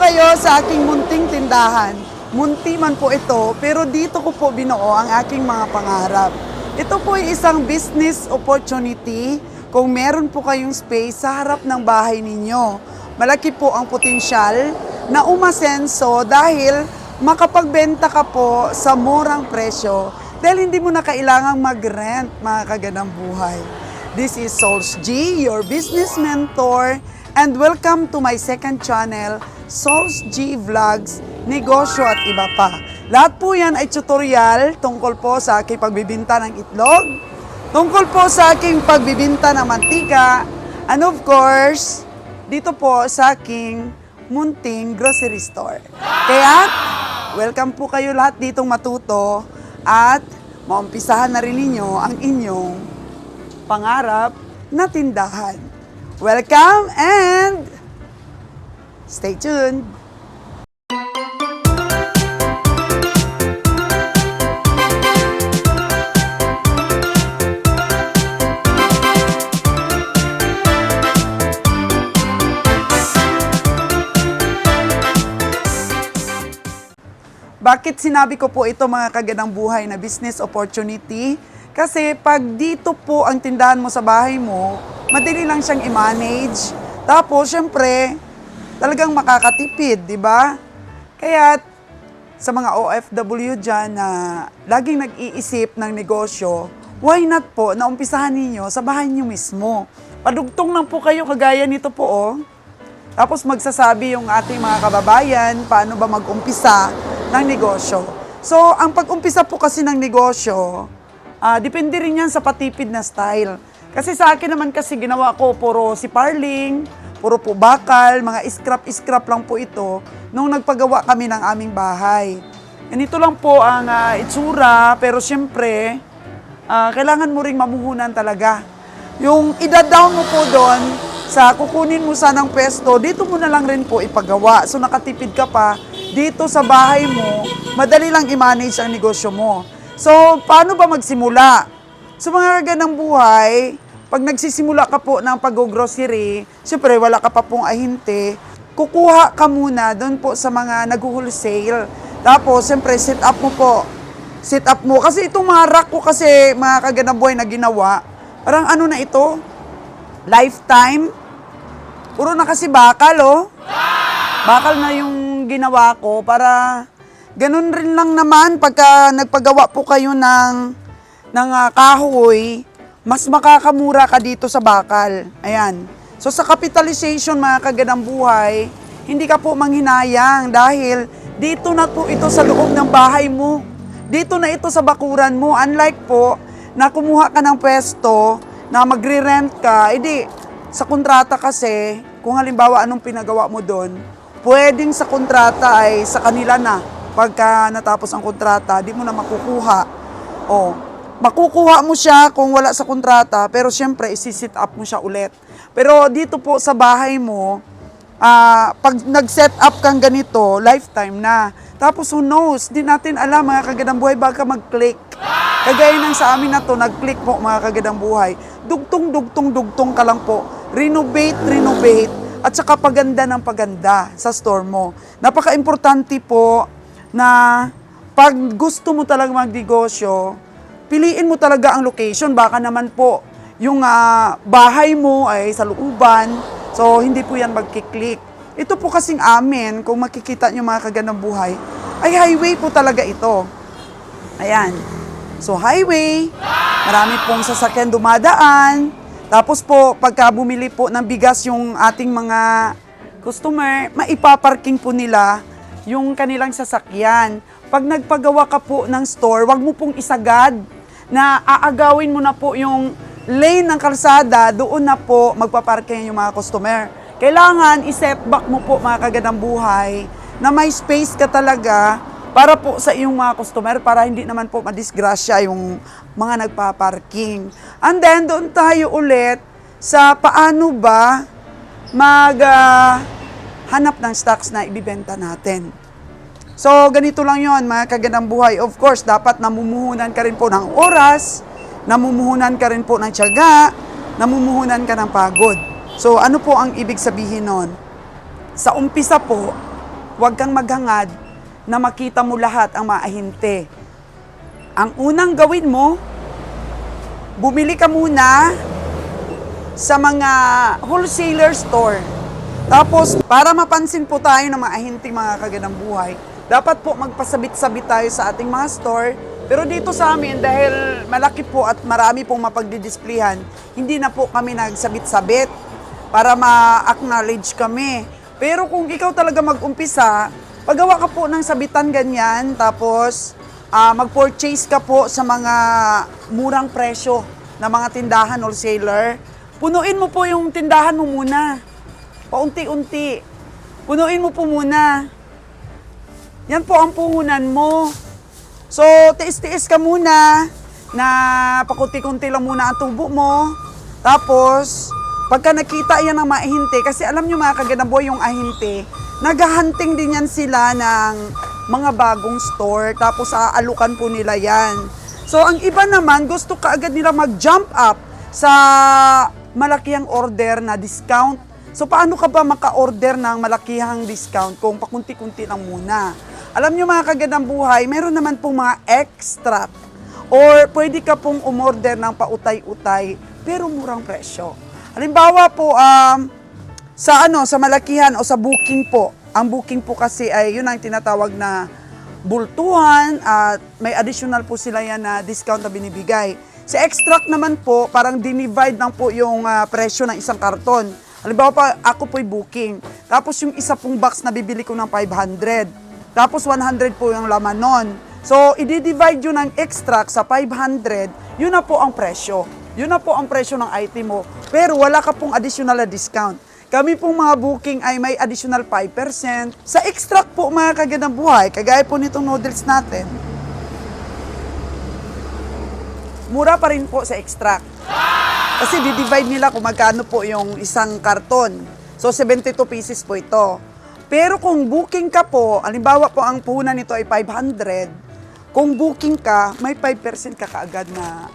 kayo sa aking munting tindahan. Munti man po ito, pero dito ko po binuo ang aking mga pangarap. Ito po ay isang business opportunity kung meron po kayong space sa harap ng bahay ninyo. Malaki po ang potensyal na umasenso dahil makapagbenta ka po sa murang presyo dahil hindi mo na kailangang mag-rent, mga kagandang buhay. This is Souls G, your business mentor, and welcome to my second channel, Souls G Vlogs, Negosyo at Iba Pa. Lahat po yan ay tutorial tungkol po sa aking pagbibinta ng itlog, tungkol po sa aking pagbibinta ng mantika, and of course, dito po sa aking munting grocery store. Kaya, welcome po kayo lahat ditong matuto at maumpisahan na rin ninyo ang inyong pangarap na tindahan. Welcome and stay tuned! Bakit sinabi ko po ito, mga kagandang buhay, na business opportunity? Kasi pag dito po ang tindahan mo sa bahay mo, madali lang siyang i-manage. Tapos, syempre, talagang makakatipid, di ba? Kaya, sa mga OFW dyan na laging nag-iisip ng negosyo, why not po na umpisahan ninyo sa bahay niyo mismo? Padugtong lang po kayo, kagaya nito po, oh. Tapos magsasabi yung ating mga kababayan, paano ba mag-umpisa ng negosyo. So, ang pag-umpisa po kasi ng negosyo, depende rin yan sa patipid na style. Kasi sa akin naman kasi ginawa ko puro siparling, puro po bakal, mga scrap lang po ito nung nagpagawa kami ng aming bahay. Ganito lang po ang itsura, pero syempre, kailangan mo ring mamuhunan talaga. Yung ida-down mo po doon, sa kukunin mo sanang pwesto, dito mo na lang rin po ipagawa. So nakatipid ka pa, dito sa bahay mo, madali lang i-manage ang negosyo mo. So, paano ba magsimula? So, mga kagandang buhay, pag nagsisimula ka po ng pag-grocery, siyempre wala ka pa pong ahinte, kukuha ka muna doon po sa mga nag-wholesale. Tapos, siyempre, set up mo po. Set up mo. Kasi itong mga rack ko kasi, mga kagandang buhay na ginawa, parang ano na ito? Lifetime. Puro na kasi bakal, oh. Bakal na yung ginawa ko para ganun rin lang naman pagka nagpagawa po kayo ng kahoy, mas makakamura ka dito sa bakal. Ayan. So sa capitalization, mga kagandang buhay, hindi ka po manghinayang dahil dito na po ito sa loob ng bahay mo. Dito na ito sa bakuran mo. Unlike po na kumuha ka ng pwesto na magre-rent ka, edi sa kontrata kasi, kung halimbawa anong pinagawa mo doon, pwedeng sa kontrata ay sa kanila na. Pagka natapos ang kontrata, di mo na makukuha. O, makukuha mo siya kung wala sa kontrata, pero syempre, isi-set up mo siya ulit. Pero dito po sa bahay mo, pag nag-set up kang ganito, lifetime na. Tapos who knows, di natin alam, mga kagandang buhay, baka mag-click. Kagaya ng sa amin na to, nag-click po, mga kagandang buhay. Dugtong ka lang po. Renovate, at saka paganda ng paganda sa store mo. Napaka-importante po na pag gusto mo talaga magnegosyo, piliin mo talaga ang location. Baka naman po yung bahay mo ay sa looban, so hindi po yan magkiklik. Ito po kasing amin, kung makikita nyo, mga kagandang buhay, ay highway po talaga ito. Ayan. So highway, marami pong sasakyan dumadaan. Tapos po, pagka bumili po ng bigas yung ating mga customer, maipaparking po nila yung kanilang sasakyan. Pag nagpagawa ka po ng store, wag mo pong isagad na aagawin mo na po yung lane ng kalsada, doon na po magpaparking yung mga customer. Kailangan i-setback mo po, mga kagandang buhay, na may space ka talaga para po sa iyong mga customer, para hindi naman po madisgrasya yung mga nagpaparking. And then, doon tayo ulit sa paano ba hanap ng stocks na ibibenta natin. So, ganito lang yon, mga kagandang buhay. Of course, dapat namumuhunan ka rin po ng oras, namumuhunan ka rin po ng tiyaga, namumuhunan ka ng pagod. So, ano po ang ibig sabihin nun? Sa umpisa po, huwag kang maghangad na makita mo lahat ang mga ahente. Ang unang gawin mo, bumili ka muna sa mga wholesaler store. Tapos, para mapansin po tayo ng mga ahenteng mga kagandang buhay, dapat po magpasabit-sabit tayo sa ating mga store. Pero dito sa amin, dahil malaki po at marami pong mapagdidisplayhan, hindi na po kami nagsabit-sabit para ma-acknowledge kami. Pero kung ikaw talaga mag-umpisa, paggawa ka po ng sabitan ganyan, tapos mag-purchase ka po sa mga murang presyo na mga tindahan, wholesaler. Punuin mo po yung tindahan mo muna. Paunti-unti. Punuin mo po muna. Yan po ang puhunan mo. So, tiis-tiis ka muna na pakunti-kunti lang muna ang tubo mo. Tapos, pagka nakita yan ng mga ahente, kasi alam nyo mga kagandang buhay yung ahente, naghahunting din yan sila ng mga bagong store, tapos aalukan po nila yan. So, ang iba naman, gusto kaagad nila mag-jump up sa malakihang order na discount. So, paano ka ba maka-order ng malakihang discount kung pakunti-kunti lang muna? Alam nyo mga kagandang buhay, meron naman pong mga extract or pwede ka pong umorder ng pautay-utay pero murang presyo. Halimbawa po, sa malakihan o sa booking po. Ang booking po kasi ay yun ang tinatawag na bultuhan at may additional po sila yan na discount na binibigay. Sa extract naman po, parang dinivide lang po yung presyo ng isang karton. Halimbawa pa, ako po'y booking. Tapos yung isa pong box na bibili ko ng 500. Tapos 100 po yung laman nun. So, i-divide yun ng extract sa 500, yun na po ang presyo. Yun na po ang presyo ng item mo. Pero wala ka pong additional na discount. Kami pong mga booking ay may additional 5%. Sa extract po mga kagandang buhay, kagaya po nitong noodles natin, mura pa rin po sa extract. Kasi di-divide nila kung magkano po yung isang karton. So, 72 pieces po ito. Pero kung booking ka po, halimbawa po ang puhunan nito ay 500, kung booking ka, may 5% ka kaagad na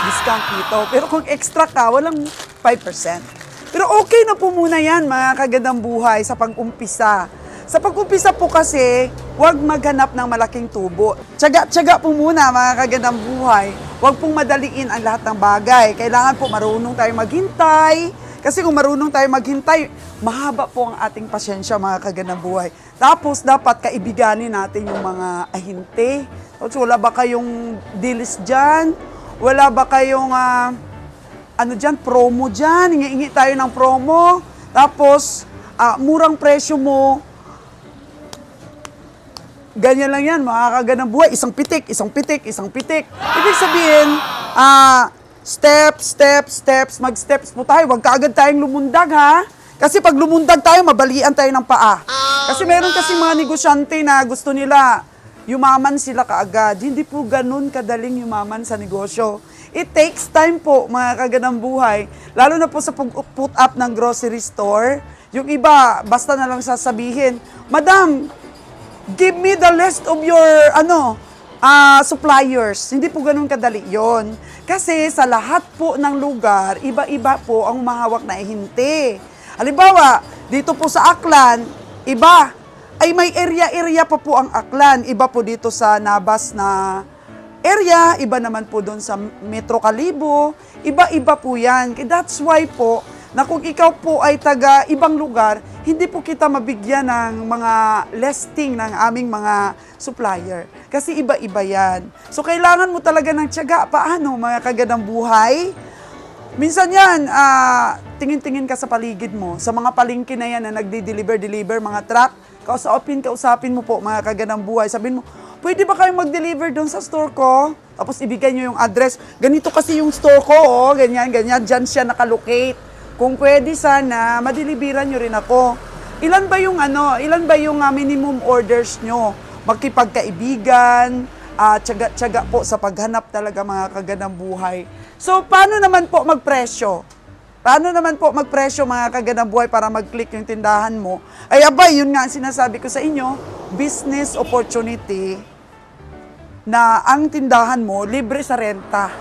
discount nito. Pero kung extra ka, walang 5%. Pero okay na po muna yan, mga kagandang buhay, sa pag-umpisa. Sa pag-umpisa po kasi, huwag maghanap ng malaking tubo. Tiyaga-tiyaga po muna, mga kagandang buhay. Huwag pong madaliin ang lahat ng bagay. Kailangan po marunong tayo maghintay. Kasi kung marunong tayo maghintay, mahaba po ang ating pasyensya, mga kagandang buhay. Tapos, dapat kaibiganin natin yung mga ahente. Tapos, wala ba kayong deals dyan? Wala ba kayong, promo dyan? Hingi-hingi tayo ng promo. Tapos, murang presyo mo. Ganyan lang yan, mga kagandang buhay. Isang pitik, isang pitik, isang pitik. Ibig sabihin, steps, mag-steps po tayo. Huwag kaagad tayong lumundag, ha? Kasi pag lumundag tayo, mabalian tayo ng paa. Kasi meron kasi mga negosyante na gusto nila yumaman sila kaagad. Hindi po ganun kadaling yumaman sa negosyo. It takes time po, mga kagandang buhay. Lalo na po sa put up ng grocery store. Yung iba, basta na lang sasabihin, Madam, give me the list of your, suppliers. Hindi po ganun kadali yon. Kasi sa lahat po ng lugar, iba-iba po ang mahawak na ahente. Halimbawa, dito po sa Aklan, iba, ay may area-area pa po ang Aklan. Iba po dito sa Nabas na area, iba naman po doon sa Metro Calibo. Iba-iba po yan. That's why po, na kung ikaw po ay taga ibang lugar, hindi po kita mabigyan ng mga listing ng aming mga supplier. Kasi iba-iba yan. So, kailangan mo talaga ng tiyaga. Paano, mga kagandang buhay? Minsan yan, tingin-tingin ka sa paligid mo. Sa mga palengke na yan na nagdi-deliver, mga truck, kausapin mo po, mga kagandang buhay. Sabihin mo, pwede ba kayong mag-deliver doon sa store ko? Tapos ibigay nyo yung address. Ganito kasi yung store ko, ganyan. Diyan siya nakalocate. Kung pwede sana, madeliveran nyo rin ako. Ilan ba yung minimum orders nyo? Magkipagkaibigan, tiyaga po sa paghanap talaga, mga kagandang buhay. So, paano naman po magpresyo? Mga kagandang buhay, para mag-click yung tindahan mo? Ay, abay, yun nga ang sinasabi ko sa inyo, business opportunity na ang tindahan mo libre sa renta.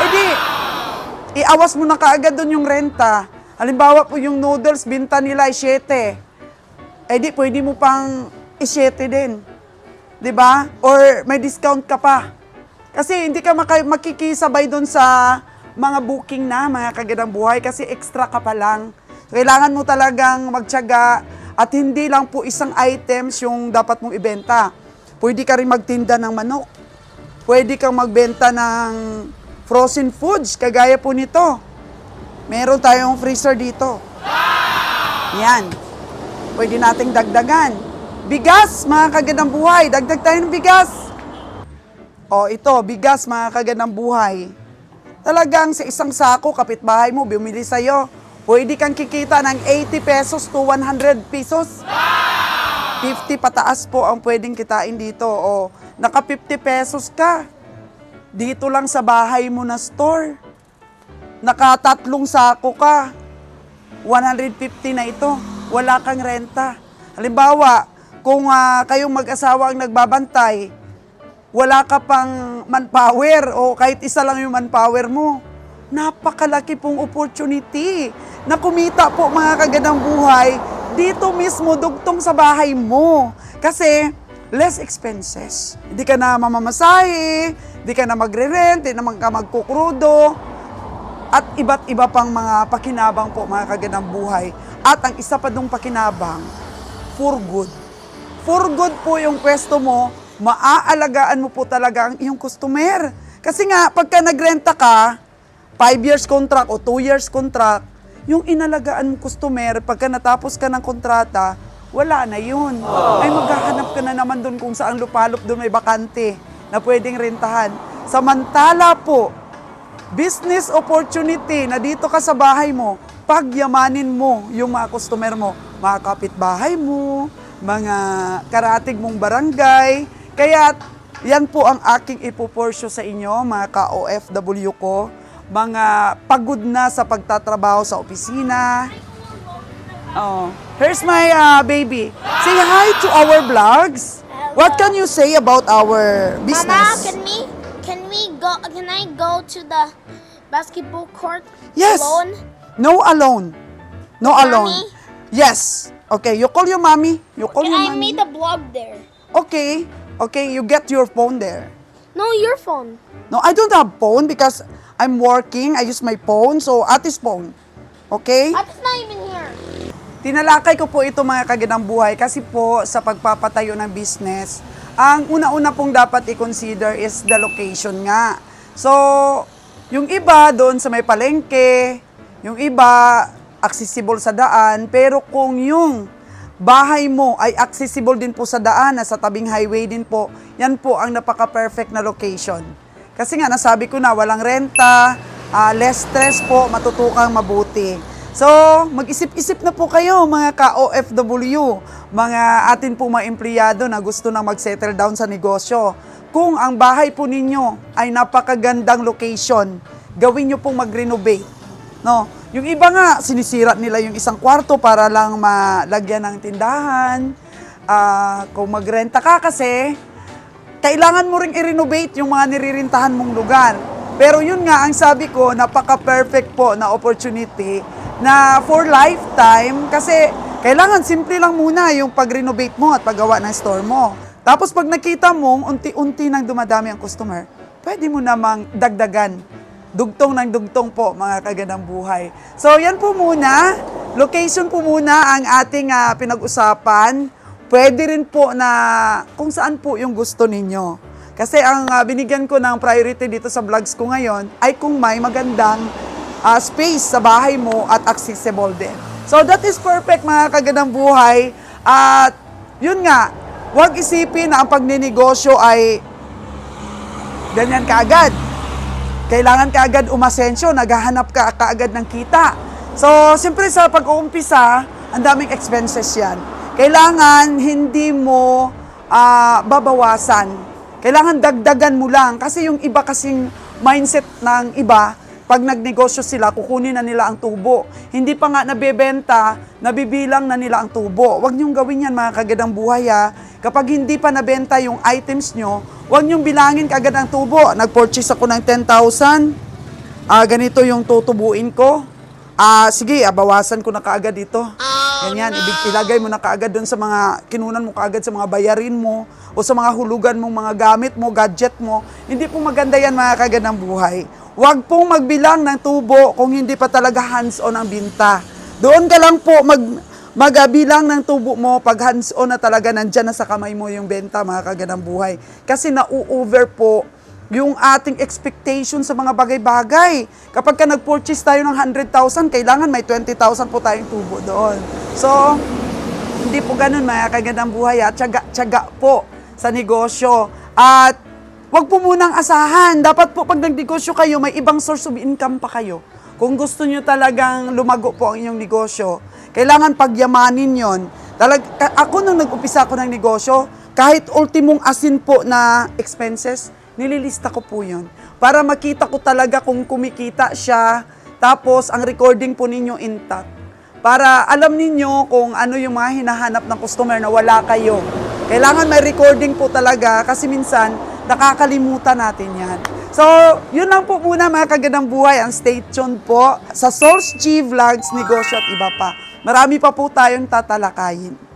Eh di, iawas mo na kaagad doon yung renta. Halimbawa po yung noodles, binta nila ay 7. Eh di, pwede mo pang 7 din. 'Di ba? Or may discount ka pa. Kasi hindi ka makikisabay doon sa mga booking na, mga kagandang buhay, kasi extra ka pa lang. Kailangan mo talagang magtiyaga at hindi lang po isang items yung dapat mong ibenta. Pwede ka rin magtinda ng manok. Pwede kang magbenta ng frozen foods, kagaya po nito. Meron tayong freezer dito. Yan. Pwede nating dagdagan. Bigas, mga kagandang buhay. Dagdag tayo ng bigas. O, ito, bigas, mga kagandang buhay. Talagang sa isang sako, kapitbahay mo, bumili sa'yo. Pwede kang kikita ng 80 pesos to 100 pesos. 50 pataas po ang pwedeng kitain dito. O, naka 50 pesos ka. Dito lang sa bahay mo na store. Naka 3 sako ka. 150 na ito. Wala kang renta. Halimbawa, kung kayong mag-asawa ang nagbabantay, wala ka pang manpower o kahit isa lang yung manpower mo, napakalaki pong opportunity na kumita po, mga kagandang buhay, dito mismo dugtong sa bahay mo. Kasi less expenses. Hindi ka na mamamasahe, hindi ka na magre-rent, hindi naman ka magkukrudo, at iba't iba pang mga pakinabang po, mga kagandang buhay. At ang isa pa dong pakinabang, for good. For good po yung pwesto mo, maaalagaan mo po talaga ang iyong customer. Kasi nga, pagka nagrenta ka, 5 years contract o 2 years contract, yung inalagaan mo customer, pagka natapos ka ng kontrata, wala na yun. Ay maghahanap ka na naman doon kung saan lupalop doon may bakante na pwedeng rentahan. Samantala po, business opportunity na dito ka sa bahay mo, pagyamanin mo yung mga customer mo, mga kapitbahay mo, mga karatig mong barangay. Kaya yan po ang aking ipuporsyo sa inyo, mga ka-OFW ko, mga pagod na sa pagtatrabaho sa opisina. Oh, here's my baby. Say hi to our vlogs. What can you say about our business? Mama, can I go to the basketball court Yes. alone? No alone. No alone. Mommy? Yes. Okay, you call your mommy. You call your I mommy. made a blog there. Okay. Okay, you get your phone there. No, your phone. No, I don't have phone because I'm working. I use my phone, so Ate's phone. Okay? It's not even here. Tinalakay ko po ito, mga kagandang buhay, kasi po sa pagpapatayo ng business, ang una-una pong dapat i-consider is the location nga. So, yung iba doon sa may palengke, yung iba accessible sa daan, pero kung yung bahay mo ay accessible din po sa daan, sa tabing highway din po, yan po ang napaka-perfect na location. Kasi nga, nasabi ko na, walang renta, less stress po, matutukang mabuti. So, mag-isip-isip na po kayo, mga ka-OFW, mga atin po mga empleyado na gusto na mag-settle down sa negosyo. Kung ang bahay po ninyo ay napakagandang location, gawin nyo pong mag-renovate. No? Yung iba nga, sinisira nila yung isang kwarto para lang malagyan ng tindahan. Kung magrenta ka kasi, kailangan mo ring i-renovate yung mga niririntahan mong lugar. Pero yun nga, ang sabi ko, napaka-perfect po na opportunity na for lifetime, kasi kailangan simple lang muna yung pag-renovate mo at paggawa ng store mo. Tapos pag nakita mong unti-unti nang dumadami ang customer, pwede mo namang dagdagan. Dugtong ng dugtong po, mga kagandang buhay. So yan po muna, location po muna ang ating pinag-usapan. Pwede rin po na kung saan po yung gusto ninyo. Kasi ang binigyan ko ng priority dito sa vlogs ko ngayon ay kung may magandang space sa bahay mo at accessible din. So that is perfect, mga kagandang buhay. At yun nga, huwag isipin na ang pagninegosyo ay ganyan kaagad. Kailangan kaagad umasensyo, naghahanap ka kaagad ng kita. So, siyempre sa pag-uumpisa, ang daming expenses yan. Kailangan hindi mo babawasan. Kailangan dagdagan mo lang. Kasi yung iba kasing mindset ng iba, pag nagnegosyo sila, kukunin na nila ang tubo. Hindi pa nga nabebenta, nabibilang na nila ang tubo. Huwag niyong gawin yan, mga kagandang buhay. Kapag hindi pa nabenta yung items nyo, huwag niyong bilangin kaagad ang tubo. Nag-purchase ako ng 10,000. Ganito yung tutubuin ko. Sige, bawasan ko na kaagad ito. Ganyan, ilagay mo na kaagad doon sa mga, kinunan mo kaagad sa mga bayarin mo, o sa mga hulugan mong mga gamit mo, gadget mo. Hindi po maganda yan mga kagandang buhay. Huwag pong magbilang ng tubo kung hindi pa talaga hands-on ang binta. Doon ka lang po magabilang ng tubo mo pag hands-on na talaga nandyan na sa kamay mo yung benta mga kagandang buhay. Kasi na-over po yung ating expectation sa mga bagay-bagay. Kapag ka nag-purchase tayo ng 100,000, kailangan may 20,000 po tayong tubo doon. So, hindi po ganun mga kagandang buhay. Tiyaga po sa negosyo. At wag po munang asahan. Dapat po pag nagnegosyo kayo, may ibang source of income pa kayo. Kung gusto nyo talagang lumago po ang inyong negosyo, kailangan pagyamanin yon. Ako nung nag-upisa ako ng negosyo, kahit ultimong asin po na expenses, nililista ko po yun. Para makita ko talaga kung kumikita siya, tapos ang recording po ninyo intact. Para alam ninyo kung ano yung mga hinahanap ng customer na wala kayo. Kailangan may recording po talaga kasi minsan nakakalimutan natin yan. So, yun lang po muna mga kagandang buhay. Ang stay tuned po sa Source G Vlogs, Negosyo at iba pa. Marami pa po tayong tatalakayin.